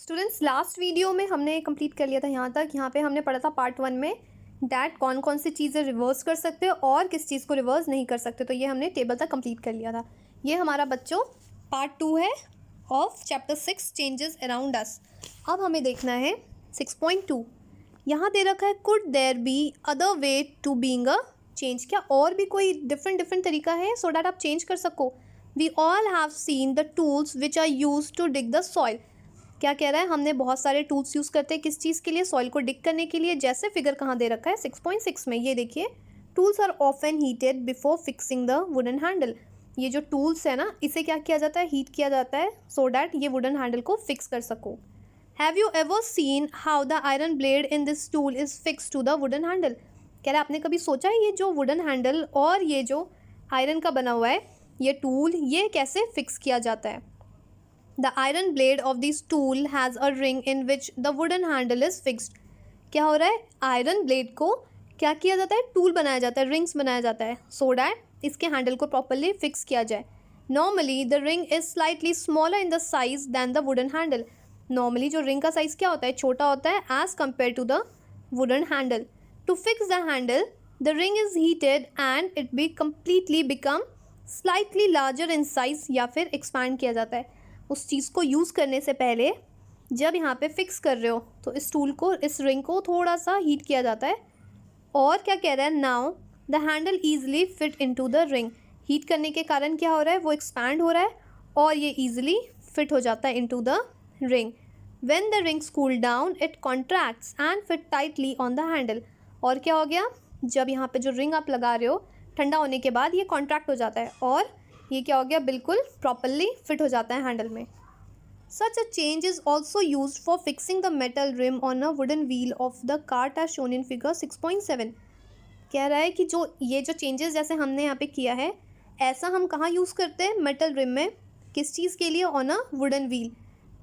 Students last video में हमने complete कर लिया था यहाँ तक। यहाँ पे हमने पढ़ा था पार्ट 1 में डैट कौन कौन सी चीज़ें रिवर्स कर सकते हो और किस चीज़ को रिवर्स नहीं कर सकते। तो ये हमने टेबल तक कंप्लीट कर लिया था। ये हमारा बच्चों पार्ट 2 है of chapter 6 changes around us. अब हमें देखना है 6.2। यहाँ दे रखा है could there be other way to being a change. क्या और भी कोई डिफरेंट तरीका है सो डैट आप चेंज कर सको। We all have seen the tools which are use to dig the soil. क्या कह रहा है, हमने बहुत सारे टूल्स यूज़ करते हैं किस चीज़ के लिए, सॉइल को डिग करने के लिए। जैसे फिगर कहाँ दे रखा है 6.6 में, ये देखिए tools are often heated before fixing the wooden handle. ये जो टूल्स है ना, इसे क्या किया जाता है, हीट किया जाता है सो डैट ये वुडन हैंडल को फिक्स कर सको। Have you ever seen how the iron blade in this tool is fix to the wooden handle. कह रहा है आपने कभी सोचा है ये जो वुडन हैंडल और ये जो आयरन का बना हुआ है ये टूल, ये कैसे फिक्स किया जाता है। The iron blade of this tool has a ring in which the wooden handle is fixed. क्या हो रहा है, आयरन ब्लेड को क्या किया जाता है, टूल बनाया जाता है, रिंग्स बनाया जाता है सो डैट इसके हैंडल को प्रॉपरली फिक्स किया जाए। Normally the ring is slightly smaller in the size than the wooden handle. Normally जो रिंग का साइज क्या होता है, छोटा होता है as compare to the wooden handle. To fix the handle the ring is heated and it be completely become slightly larger in size, या फिर एक्सपैंड किया जाता है। उस चीज़ को यूज़ करने से पहले जब यहाँ पे फिक्स कर रहे हो तो इस टूल को, इस रिंग को थोड़ा सा हीट किया जाता है। और क्या कह रहा है, now the handle easily fit into the ring. Heat करने के कारण क्या हो रहा है, वो एक्सपैंड हो रहा है और ये ईजिली फिट हो जाता है into the ring. When the rings cool down it contracts and fit tightly on the handle. और क्या हो गया, जब यहाँ पे जो रिंग आप लगा रहे हो ठंडा होने के बाद ये कॉन्ट्रैक्ट हो जाता है और ये क्या हो गया, बिल्कुल प्रॉपरली फिट हो जाता है हैंडल में। Such a change is also use for fixing the metal rim on a wooden wheel of the cart as shown in figure 6.7। कह रहा है कि जो ये जो चेंजेस जैसे हमने यहाँ पे किया है, ऐसा हम कहाँ यूज़ करते हैं, मेटल रिम में। किस चीज़ के लिए, on a wooden wheel,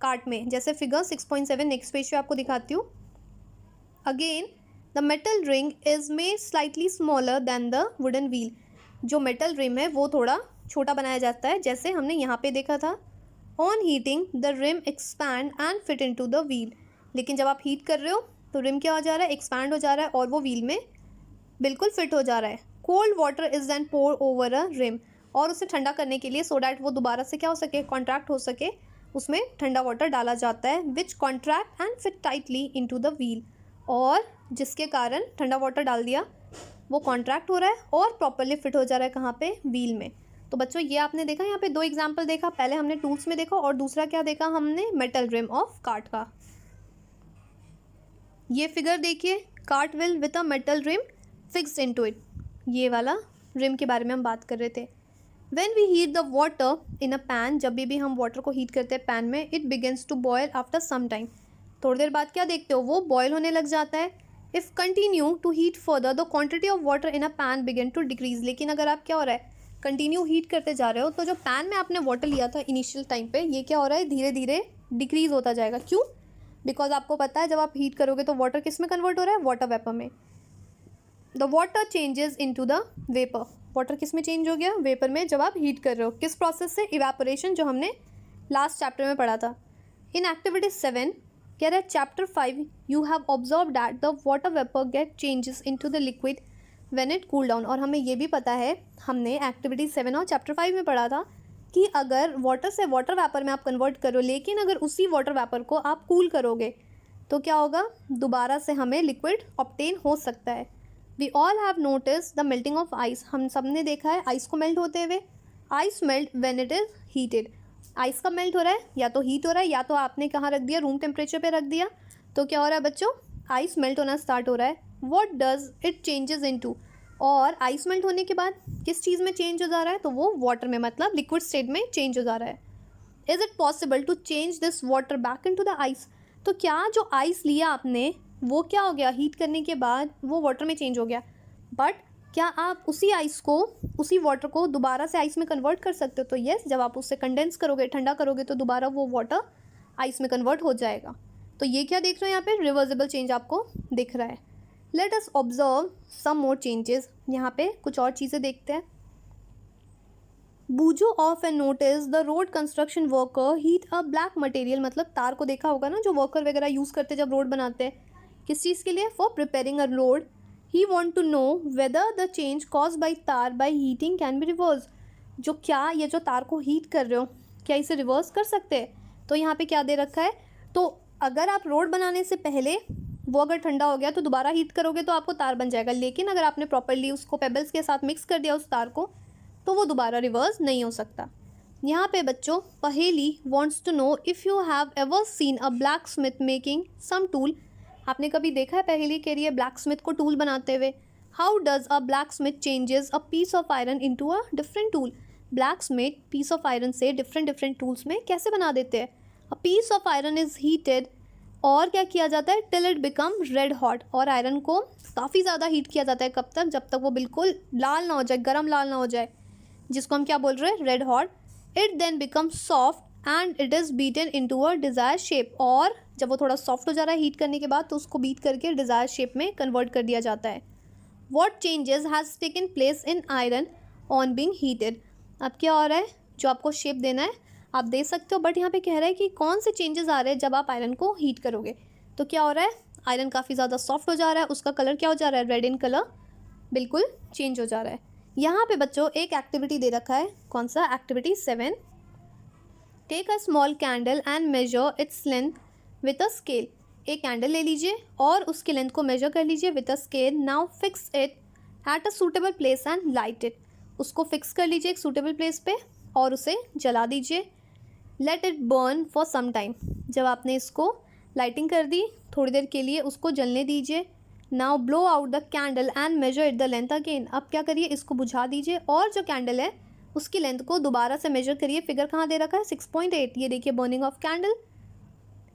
cart में। जैसे फिगर 6.7 नेक्स्ट पेज पे आपको दिखाती हूँ। Again the metal ring is made slightly smaller than the wooden wheel. जो मेटल रिम है वो थोड़ा छोटा बनाया जाता है, जैसे हमने यहाँ पे देखा था। On heating the rim expand and fit into the wheel. लेकिन जब आप हीट कर रहे हो तो रिम क्या हो जा रहा है, एक्सपैंड हो जा रहा है और वो व्हील में बिल्कुल फिट हो जा रहा है। Cold water is then pour over a rim. और उसे ठंडा करने के लिए सो डैट वो दोबारा से क्या हो सके, कॉन्ट्रैक्ट हो सके, उसमें ठंडा वाटर डाला जाता है which contract and fit tightly into the wheel. और जिसके कारण ठंडा वाटर डाल दिया, वो कॉन्ट्रैक्ट हो रहा है और प्रॉपरली फिट हो जा रहा है कहाँ पे, व्हील में। तो बच्चों ये आपने देखा, यहाँ पे दो एग्जाम्पल देखा, पहले हमने टूल्स में देखा और दूसरा क्या देखा हमने, मेटल रिम ऑफ कार्ट का। ये फिगर देखिए, cart wheel with a metal rim fixed into it. ये वाला रिम के बारे में हम बात कर रहे थे। When we heat the water in a pan, जब भी हम वाटर को हीट करते हैं पैन में, it begins to boil after some time. थोड़ी देर बाद क्या देखते हो, वो बॉयल होने लग जाता है। If continue to heat further the quantity of water in a pan begin to decrease. लेकिन अगर आप क्या हो रहा है, कंटिन्यू हीट करते जा रहे हो तो जो पैन में आपने वाटर लिया था इनिशियल टाइम पे, ये क्या हो रहा है, धीरे धीरे डिक्रीज होता जाएगा। क्यों, बिकॉज आपको पता है जब आप हीट करोगे तो वाटर किस में कन्वर्ट हो रहा है, वाटर वेपर में। The water changes into the vapour. Water किस में चेंज हो गया, वेपर में, जब आप हीट कर रहे हो। किस प्रोसेस से, इवेपोरेशन, जो हमने लास्ट चैप्टर में पढ़ा था। इन एक्टिविटी 7 कह रहा है chapter 5 you have observe that the water vapour get changes into the liquid when it cool down. और हमें ये भी पता है, हमने एक्टिविटी 7 और चैप्टर 5 में पढ़ा था कि अगर वाटर से वाटर वेपर में आप कन्वर्ट करो, लेकिन अगर उसी वाटर वेपर को आप कूल करोगे तो क्या होगा, दोबारा से हमें लिक्विड ऑब्टेन हो सकता है। We all have notice the melting of ice. हम सब ने देखा है आइस को मेल्ट होते हुए। Ice melt when it is heated. Ice का मेल्ट हो रहा है, या तो हीट हो रहा है या तो आपने कहाँ रख दिया, रूम टेम्परेचर पे रख दिया, तो क्या हो रहा है बच्चों, आइस मेल्ट होना स्टार्ट हो रहा है। What does it changes into. और आइस मेल्ट होने के बाद किस चीज़ में चेंज हो जा रहा है, तो वो वाटर में, मतलब लिक्विड स्टेट में चेंज हो जा रहा है। Is it possible to change this water back into the ice. तो क्या जो आइस लिया आपने वो क्या हो गया, हीट करने के बाद वो वाटर में चेंज हो गया, बट क्या आप उसी आइस को, उसी वाटर को दोबारा से आइस में कन्वर्ट कर सकते हो। तो यस, जब आप उससे कंडेंस करोगे, ठंडा करोगे, तो दोबारा वो वाटर आइस में कन्वर्ट हो जाएगा। तो ये क्या देख रहे हो, यहाँ पे रिवर्सिबल चेंज आपको दिख रहा है। Let us observe some more changes. यहाँ पे कुछ और चीज़ें देखते हैं। Boojho of and notice the road construction worker heat a black material, मतलब तार को देखा होगा ना जो वर्कर वगैरह यूज़ करते जब रोड बनाते हैं, किस चीज़ के लिए, for preparing a road. He want to know whether the change cause by tar by heating can be reverse, जो क्या ये जो तार को हीट कर रहे हो क्या इसे रिवर्स कर सकते हैं। तो यहाँ पे क्या दे रखा है, तो अगर आप रोड बनाने से पहले वो अगर ठंडा हो गया तो दोबारा हीट करोगे तो आपको तार बन जाएगा, लेकिन अगर आपने प्रॉपरली उसको पेबल्स के साथ मिक्स कर दिया उस तार को तो वो दोबारा रिवर्स नहीं हो सकता। यहाँ पे बच्चों Paheli wants to know if you have ever seen a blacksmith making some tool, आपने कभी देखा है पहेली के लिए ब्लैक स्मिथ को टूल बनाते हुए। How does a blacksmith changes a piece of iron into a different tool, blacksmith piece of iron से डिफरेंट टूल्स में कैसे बना देते हैं। A piece of iron is heated, और क्या किया जाता है, till it become red hot, और आयरन को काफ़ी ज़्यादा हीट किया जाता है, कब तक, जब तक वो बिल्कुल लाल ना हो जाए, गरम लाल ना हो जाए, जिसको हम क्या बोल रहे हैं, red hot. It then become soft and it is beaten into a desire shape, और जब वो थोड़ा सॉफ्ट हो जा रहा है हीट करने के बाद तो उसको बीट करके डिज़ायर शेप में कन्वर्ट कर दिया जाता है। What changes has taken place in iron on being heated, अब क्या हो रहा है, जो आपको शेप देना है आप दे सकते हो, बट यहाँ पे कह रहा है कि कौन से चेंजेस आ रहे हैं जब आप आयरन को हीट करोगे। तो क्या हो रहा है, आयरन काफ़ी ज़्यादा सॉफ्ट हो जा रहा है, उसका कलर क्या हो जा रहा है, रेड इन कलर बिल्कुल चेंज हो जा रहा है। यहाँ पे बच्चों एक एक्टिविटी दे रखा है, कौन सा, activity 7, take a small candle and measure its length with a scale, एक कैंडल ले लीजिए और उसकी लेंथ को मेजर कर लीजिए with a scale. Now fix it at a suitable place and light it, उसको फिक्स कर लीजिए एक सूटेबल प्लेस पे और उसे जला दीजिए। Let it burn for some time, जब आपने इसको लाइटिंग कर दी थोड़ी देर के लिए उसको जलने दीजिए। Now blow out the candle and measure it the length again, अब क्या करिए, इसको बुझा दीजिए और जो कैंडल है उसकी लेंथ को दोबारा से मेजर करिए। फिगर कहाँ दे रखा है, 6.8, ये देखिए burning of candle.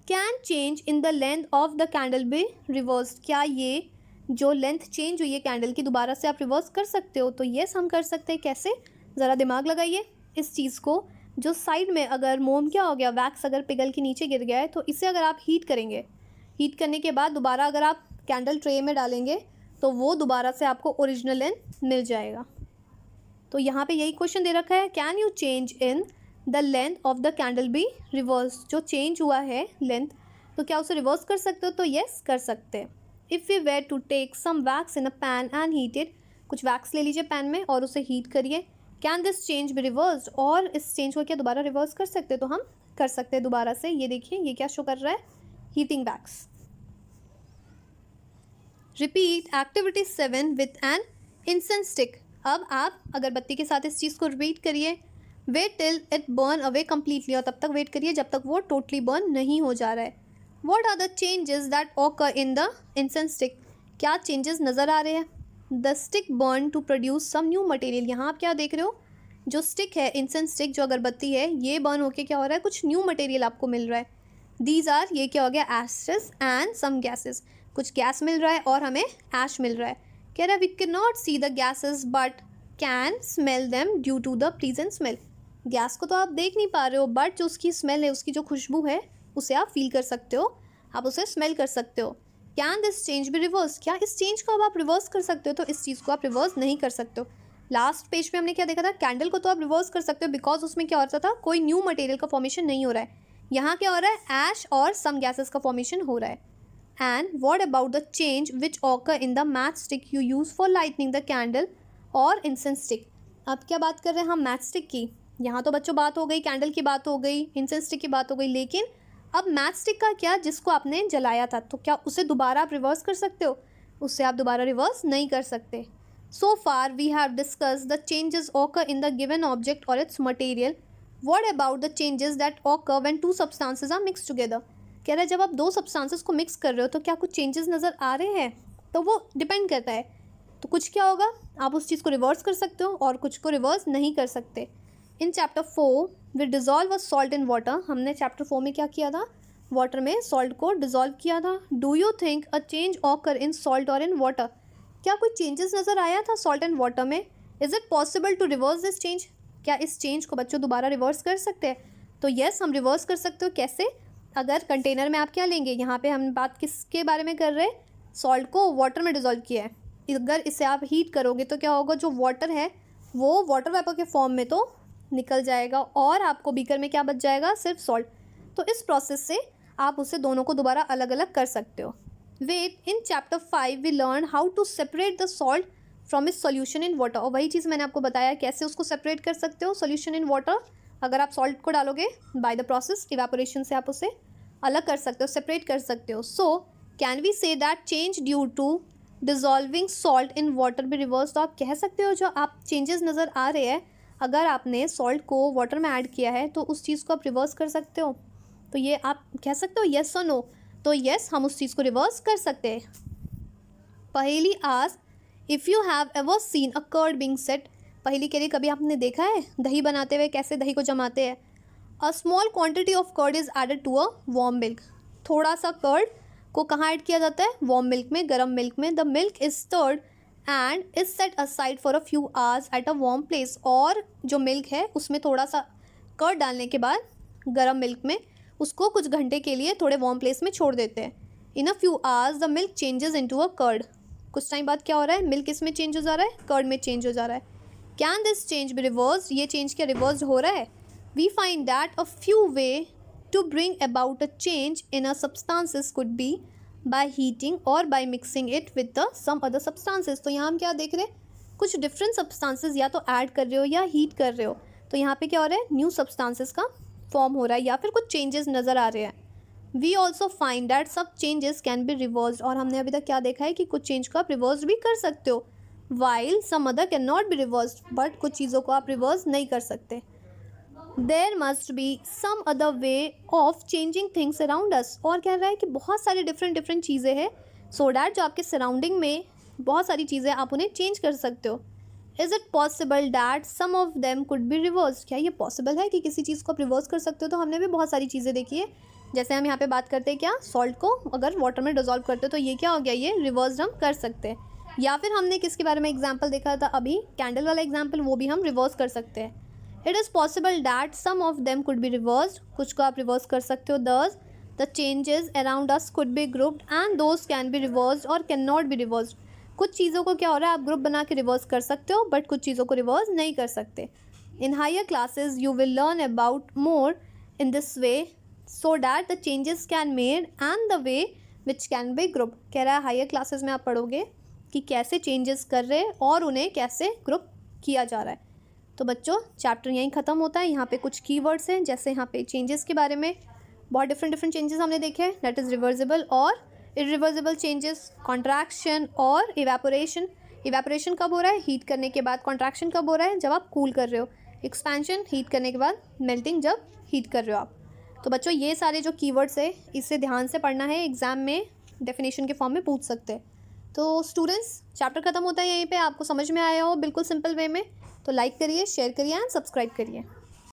Can change in the length of the candle B reverse, क्या ये जो लेंथ चेंज हुई है कैंडल की दोबारा से आप रिवर्स कर सकते हो। तो येस हम कर सकते हैं, कैसे, ज़रा दिमाग लगाइए इस चीज़ को। जो साइड में अगर मोम क्या हो गया, वैक्स अगर पिघल के नीचे गिर गया है तो इसे अगर आप हीट करेंगे, हीट करने के बाद दोबारा अगर आप कैंडल ट्रे में डालेंगे तो वो दोबारा से आपको ओरिजिनल लेंथ मिल जाएगा। तो यहाँ पे यही क्वेश्चन दे रखा है, can you change in the length of the candle B reverse, जो चेंज हुआ है लेंथ तो क्या उसे रिवर्स कर सकते हो, तो येस कर सकते हैं। If you were to take some wax in a pan and heat it, कुछ वैक्स ले लीजिए पैन में और उसे हीट करिए। Can this change be reversed, और इस चेंज को क्या दोबारा रिवर्स कर सकते हैं, तो हम कर सकते हैं दोबारा से। ये देखिए ये क्या शो कर रहा है, heating wax. Repeat activity 7 with an incense stick, अब आप अगरबत्ती के साथ इस चीज़ को रिपीट करिए। Wait till it burn away completely, और तब तक वेट करिए जब तक वो टोटली बर्न नहीं हो जा रहा है। What are the changes that occur in the incense stick, क्या चेंजेस नज़र आ रहे हैं। The stick burn to produce some new material, यहाँ आप क्या देख रहे हो, जो स्टिक है इंसेंस स्टिक जो अगरबत्ती है ये बर्न होके क्या हो रहा है, कुछ न्यू मटेरियल आपको मिल रहा है। दीज आर, ये क्या हो गया, एशेस एंड सम गैसेस, कुछ गैस मिल रहा है और हमें ऐश मिल रहा है। कह रहा है we can not see the gases but can smell them due to the pleasant smell, gas को तो आप देख नहीं पा रहे हो बट जो उसकी स्मेल है, उसकी जो खुशबू है उसे आप फील कर सकते हो, आप उसे स्मेल कर सकते हो। Can this change be reverse, क्या इस चेंज को अब आप रिवर्स कर सकते हो, तो इस चीज़ को आप रिवर्स नहीं कर सकते हो। लास्ट पेज पे हमने क्या देखा था, कैंडल को तो आप रिवर्स कर सकते हो बिकॉज उसमें क्या होता था, कोई न्यू मटेरियल का फॉर्मेशन नहीं हो रहा है। यहाँ क्या हो रहा है, ऐश और सम गैसेस का फॉर्मेशन हो रहा है। And what about the change which occur in the match stick you use for lightning the candle और इंसेंस स्टिक, अब क्या बात कर रहे हैं हम, मैच स्टिक की। यहाँ तो बच्चों बात हो गई, कैंडल की बात हो गई, इंसेंस स्टिक की बात हो गई, लेकिन अब मैच स्टिक का क्या, जिसको आपने जलाया था, तो क्या उसे दोबारा आप रिवर्स कर सकते हो, उससे आप दोबारा रिवर्स नहीं कर सकते। So far we have discuss the changes occur in the given object और its material. What about the changes that occur when two substances are mix together, कह रहा है जब आप दो सब्सटेंसेस को मिक्स कर रहे हो तो क्या कुछ चेंजेस नज़र आ रहे हैं, तो वो डिपेंड करता है। तो कुछ क्या होगा, आप उस चीज़ को रिवर्स कर सकते हो और कुछ को रिवर्स नहीं कर सकते। In chapter 4 we dissolve a salt in water, हमने चैप्टर 4 में क्या किया था, वाटर में सॉल्ट को डिज़ोल्व किया था। Do you think a change occur in salt और इन वाटर, क्या कोई चेंजेस नज़र आया था सॉल्ट एंड वाटर में। Is it possible to reverse this change, क्या इस चेंज को बच्चों दोबारा रिवर्स कर सकते हैं, तो येस हम रिवर्स कर सकते हो। कैसे, अगर कंटेनर में आप क्या लेंगे, यहाँ पे हम बात किसके बारे में कर रहे हैं, सॉल्ट को वाटर में डिज़ोल्व किया है, अगर इसे आप हीट करोगे तो क्या होगा, जो वाटर है वो वाटर वेपर के फॉर्म में तो निकल जाएगा और आपको बीकर में क्या बच जाएगा, सिर्फ सॉल्ट। तो इस प्रोसेस से आप उसे दोनों को दोबारा अलग अलग कर सकते हो। Wait, in chapter 5 we learn how to separate the salt from its solution in water. और वही चीज़ मैंने आपको बताया कैसे उसको सेपरेट कर सकते हो सॉल्यूशन इन वाटर। अगर आप सॉल्ट को डालोगे बाय द प्रोसेस इवेपोरेशन से आप उसे अलग कर सकते हो, सेपरेट कर सकते हो। So can we say that change due to dissolving salt in water भी रिवर्स। तो आप कह सकते हो जो आप चेंजेस नज़र आ रहे हैं, अगर आपने सॉल्ट को वाटर में ऐड किया है तो उस चीज़ को आप रिवर्स कर सकते हो। तो ये आप कह सकते हो येस और नो। तो येस, हम उस चीज़ को रिवर्स कर सकते हैं। Paheli ask if you have ever seen a curd being set. Paheli के लिए कभी आपने देखा है दही बनाते हुए कैसे दही को जमाते हैं। A small quantity of curd is added to a warm milk. थोड़ा सा कर्ड को कहाँ ऐड किया जाता है, वार्म मिल्क में, गर्म मिल्क में। The milk is stirred and is set aside for a few hours at a warm place. और जो मिल्क है उसमें थोड़ा सा कर्ड डालने के बाद गर्म मिल्क में उसको कुछ घंटे के लिए थोड़े वार्म प्लेस में छोड़ देते हैं। In a few hours the milk changes into a curd. कुछ टाइम बाद क्या हो रहा है, मिल्क इसमें चेंज हो जा रहा है, कर्ड में चेंज हो जा रहा है। Can this change be reverse. ये चेंज क्या रिवर्स हो रहा है। We find that a few way to bring about a change in a substances could be by heating और by mixing it with the some other substances. तो यहाँ हम क्या देख रहे हैं, कुछ डिफरेंट सब्सटेंसेस या तो ऐड कर रहे हो या हीट कर रहे हो। तो यहाँ पे क्या हो रहा है, न्यू सब्सटेंसेस का फॉर्म हो रहा है या फिर कुछ चेंजेस नज़र आ रहे हैं। वी ऑल्सो फाइंड दैट सब चेंजेस कैन बी रिवर्स्ड। और हमने अभी तक क्या देखा है कि कुछ चेंज को आप रिवर्स भी कर सकते हो, while some other can not be reversed. But कुछ चीज़ों को आप रिवर्स नहीं कर सकते। There must be some other way of changing things around us. और कह रहा है कि बहुत सारी डिफरेंट चीज़ें हैं सो डैट जो आपके सराउंडिंग में बहुत सारी चीज़ें आप उन्हें चेंज कर सकते हो। Is it possible that some of them could be reverse. क्या ये पॉसिबल है कि किसी चीज़ को आप रिवर्स कर सकते हो। तो हमने भी बहुत सारी चीज़ें देखी है, जैसे हम यहाँ पे बात करते हैं क्या, सॉल्ट को अगर वाटर में डिजॉल्व करते हो तो ये क्या हो गया, ये रिवर्स हम कर सकते हैं। या फिर हमने किसके बारे में एग्जाम्पल देखा था अभी, कैंडल वाला एग्जाम्पल, वो भी हम रिवर्स कर सकते हैं। It is possible that some of them could be reversed. कुछ को आप रिवर्स कर सकते हो। Thus the changes around us could be grouped and those can be reversed और कैन नॉट बी रिवर्स्ड। कुछ चीज़ों को क्या हो रहा है, आप ग्रुप बना के रिवर्स कर सकते हो, बट कुछ चीज़ों को रिवर्स नहीं कर सकते। In higher classes you will learn about more in this way so that the changes can made and the way which can be group. कह रहा है हायर क्लासेस में आप पढ़ोगे कि कैसे चेंजेस कर रहे हैं और उन्हें कैसे ग्रुप किया जा रहा है। तो बच्चों चैप्टर यहीं ख़त्म होता है। यहाँ पे कुछ कीवर्ड्स हैं, जैसे यहाँ पे चेंजेस के बारे में बहुत डिफरेंट चेंजेस हमने देखे हैं, दैट इज़ रिवर्सिबल और इरिवर्सिबल चेंजेस, कॉन्ट्रैक्शन और इवेपोरेशन। इवेपोरेशन कब हो रहा है, हीट करने के बाद। कॉन्ट्रैक्शन कब हो रहा है, जब आप कूल कर रहे हो। एक्सपेंशन हीट करने के बाद, मेल्टिंग जब हीट कर रहे हो आप। तो बच्चों ये सारे जो कीवर्ड्स है इसे ध्यान से पढ़ना है, एग्जाम में डेफिनेशन के फॉर्म में पूछ सकते हैं। तो स्टूडेंट्स चैप्टर ख़त्म होता है यहीं पे। आपको समझ में आया हो बिल्कुल सिंपल वे में, तो लाइक करिए, शेयर करिए एंड सब्सक्राइब करिए।